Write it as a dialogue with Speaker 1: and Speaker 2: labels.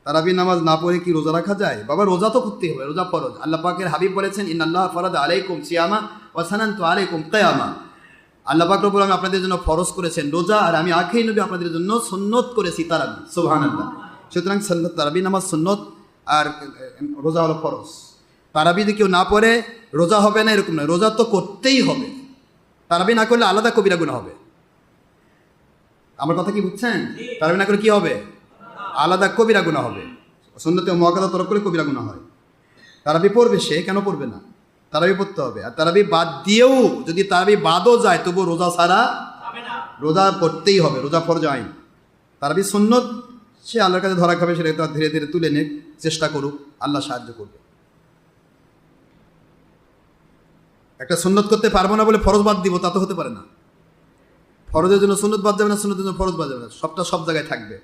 Speaker 1: তারাবি নামাজ না পড়ে কি রোজা রাখা যায়? বাবা রোজা তো করতেই হবে, রোজা ফরজ। আল্লাহ পাকের হাবিব বলেছেন, ইন্নাল্লাহ ফারাদা আলাইকুম সিয়ামা ওয়া সানানতু আলাইকুম কিয়ামা। আল্লাহ পাক রব্বুল আলামিন আপনাদের জন্য ফরজ করেছেন রোজা, আর আমি আখির নবী আপনাদের জন্য সুন্নত করেছি তারাবি। সুবহানাল্লাহ। সুতরাং তারাবি নামাজ সুন্নত আর রোজা হলো ফরজ। তারাবি যদি কেউ না পড়ে রোজা হবে না এরকম নয়, রোজা তো করতেই হবে। তারাবি না করলে আলাদা কবিরা গুনাহ হবে। আমার কথা কি বুঝছেন? তারাবি না করলে কি হবে? আলাদা কবিরা গুনাহ হবে। সুন্নতে মুআক্কাদা তরক করে কবিরা গুনাহ হয়। তারাবি পড়বে, সে কেন পড়বে না? তারাবি পড়তে হবে। আর তারাবি বাদ দিয়েও যদি তারাবি বাদও যায় তবু রোজা ছাড়া রোজা পড়তেই হবে, রোজা ফরজ আইন। তারাবি সুন্নত, সে আল্লাহর কাছে ধরা খাবে, সেটা ধীরে ধীরে তুলে নে, চেষ্টা করুক, আল্লাহ সাহায্য করবে। একটা সুন্নত করতে পারবো না বলে ফরজ বাদ দিব, তা তো হতে পারে না। ফরজের জন্য সুন্নত বাদ যাবে না, সুন্নতের জন্য ফরজ বাদ যাবে না, সবটা সব জায়গায় থাকবে।